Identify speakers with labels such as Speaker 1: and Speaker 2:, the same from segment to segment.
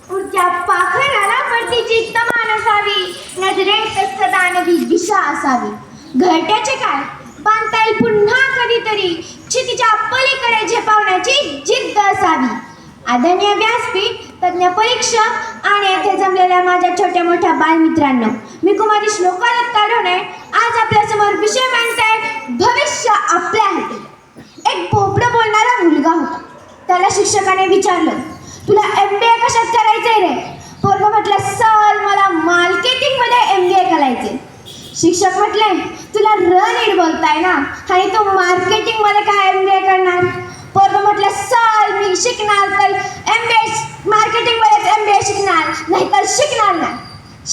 Speaker 1: पुढच्या पाखराला पडतीची तमान असावी, नजरेत सदानवी दिशा असावी. घरट्याचे काय बांधता येईल पुन्हा कधीतरी, क्षितिच्या पलीकडे झेपावण्याची जिद्द असावी. आदरणीय व्यासपीठ, तज्ञ परीक्षक आणि येथे जमलेल्या माझ्या छोट्या मोठ्या बालमित्रांनो, मी कुमारी श्लोका दत्ता ढोणे आज आपल्यासमोर विषय मांडते भविष्य आपल्या हाती. एक बोबडं बोलणारा मुलगा होता. त्याला शिक्षकाने विचारलं, तुला MBA कशात करायचंय रे? पोरगं म्हटलं, सर मला मार्केटिंग मध्ये MBA करायचे. शिक्षक म्हटले, तुला नीट बोलताय ना, आणि तू मार्केटिंग मध्ये काय MBA करणार? पोरगं म्हटलं, सर मी शिकणार तर MBA मार्केटिंग मध्येच MBA शिकणार, नाहीतर शिकणार नाही.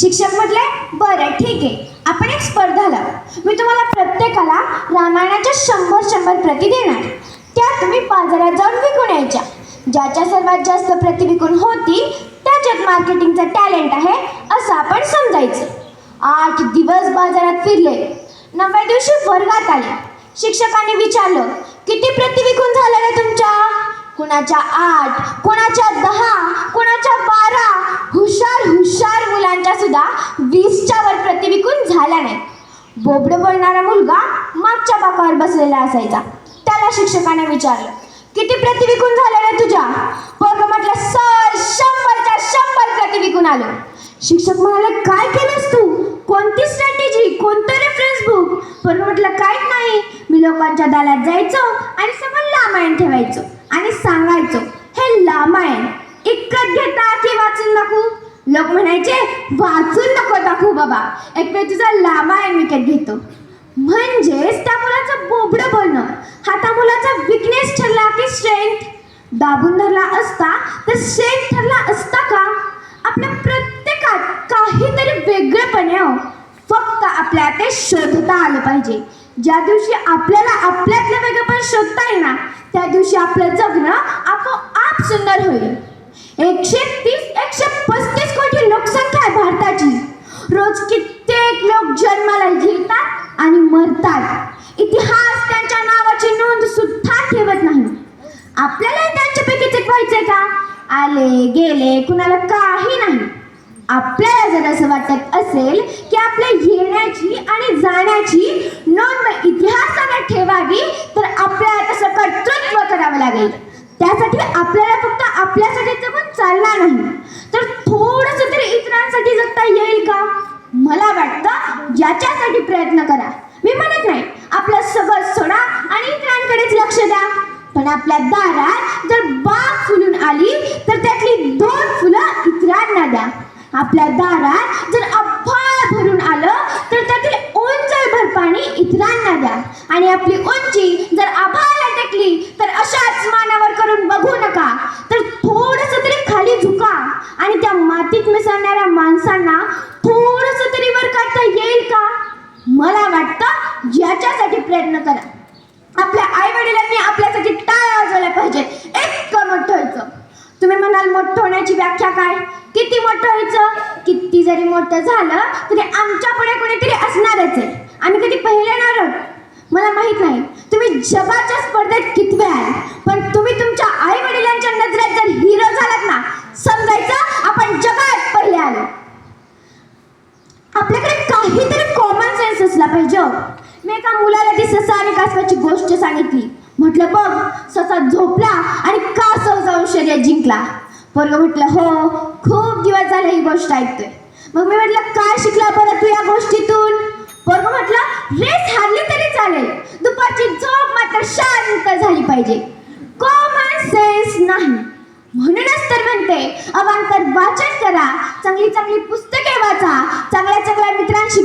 Speaker 1: शिक्षक म्हटले, बरं ठीक आहे, आपण एक स्पर्धा लावू. मी तुम्हाला प्रत्येकाला रामायणाच्या 100 प्रती देणार. त्या तुम्ही बाजारात जाऊन विकून यायच्या. ज्याच्या सर्वात जास्त प्रती विकून होतील त्याच्यात मार्केटिंगचं टॅलेंट आहे असं आपण समजायचं. 8 दिवस बाजारात फिरले. 9व्या दिवशी वर्गात आले. शिक्षकांनी विचारलं, किती प्रती विकून झाल्या रे तुमच्या? कुणाच्या 8, कुणाच्या 10, कुणाच्या 12. हुशार मुलांच्या सुद्धा 20च्या वर प्रती विकून झाल्या नाही. बोबडं बोलणारा मुलगा मागच्या बाकावर बसलेला असायचा. त्याला शिक्षकाने विचारलं, किती प्रती विकून झाल्या रे तुझ्या? पोरगं म्हटलं, सर 100च्या 100 प्रती विकून आलो. शिक्षक म्हणाले, काय केलंस तू? कोणती स्ट्रॅटेजी, कोणतं रेफरन्स बुक? पोरगं म्हटलं, काहीच नाही, मी लोकांच्या दालात जायचो आणि समोर रामायण ठेवायचो आणि सांगायचो, हे रामायण इतकं घेता की वाचून दाखवू? लोक म्हणायचे, वाचून नको दाखवू बाबा, एक वेळ तुझा रामायण विकत घेतो. म्हणजेच त्या मुलाचं बोबडं बोलणं हा त्या मुलाचा विकनेस ठरला की स्ट्रेंथ? दाबून धरला असता तर स्ट्रेंथ ठरला असता का? आपल्या प्रत्येकात काहीतरी वेगळेपण आहे. फक्त आपल्या ते शोधता आलं पाहिजे. ज्या दिवशी आपल्याला आपल्यातलं वेगळेपण शोधता येईल ना, त्या दिवशी आपलं जगणं आपोआप सुंदर होईल. 130-135 कोटी लोकसंख्या आहे भारताची. रोज कित्येक लोक जन्माला येतात आणि मरतात. इतिहास त्यांच्या नावाची नोंद सुद्धा ठेवत नाही. आपल्याला त्यांच्यापैकीच एक व्हायचंय का? आले गेले, कुणाला काही नाही. आपल्याला जर असं वाटत असेल की आपल्या येण्याची आणि जाण्याची नोंद इतिहासाने ठेवावी, तर आपल्याला तसं कर्तृत्व करावं लागेल. त्यासाठी आपल्याला फक्त आपल्यासाठी जगून चालणार नाही, तर थोडंसं तरी इतरांसाठी जगता येईल का? मला वाटतं ज्याच्यासाठी प्रयत्न करा. मी म्हणत नाही आपलं सगळं सोडा आणि इतरांकडेच लक्ष द्या, पण आपल्या दारात जर बाग फुलून आली तर त्यातली 2 फुलं इतरांना द्या. आपल्या दारात जर अफाळ भरून आलं तर त्यातील ओंजळभर पाणी इतरांना द्या. आणि आपली उंची जर आभाळाला टेकली तर अशाच मानावर करून बघू नका, तर थोडंसं तरी खाली झुका आणि त्या मातीत मिसळणाऱ्या माणसांना थोडंसं तरी वर काढता येईल का? मला वाटतं याच्यासाठी प्रयत्न करा. आपल्या आई वडिलांनी आपल्यासाठी टाळ्या वाजवल्या पाहिजेत. इतकं मोठं व्हायचं. तुम्ही म्हणाल, मोठं होण्याची व्याख्या काय? किती मोठं व्हायचं? किती जरी मोठं झालं तरी आमच्या पुढे कोणीतरी असणारच आहे. आम्ही कधी पहिले येणार आहोत मला माहित नाही. तुम्ही जगाच्या स्पर्धेत कितवे आहे, पण तुम्ही तुमच्या आई वडिलांच्या नजरेत जर हिरो झालात ना, समजायचं आपण जगात पहिले आलो. आपल्याकडे काहीतरी कॉमन सेन्स असला पाहिजे. मी एका मुलाला ती ससा आणि कासवाची गोष्ट सांगितली. म्हटलं, बघ, ससा झोपला आणि कासव जाऊन शर्यत जिंकला. पोरगं म्हटलं, हो, खूप दिवस झाले ही गोष्ट ऐकतोय. मग मी म्हटलं, काय शिकला बरं तू या गोष्टीतून? पोरगं म्हटलं, रेस हारली तरी चालेल, दुपारची झोप मात्र शांत झाली पाहिजे. कॉमन सेन्स नाही. म्हणूनच तर म्हणते, अवांतर वाचन करा, चांगली चांगली पुस्तके वाचा, चांगल्या चांगल्या मित्रांशी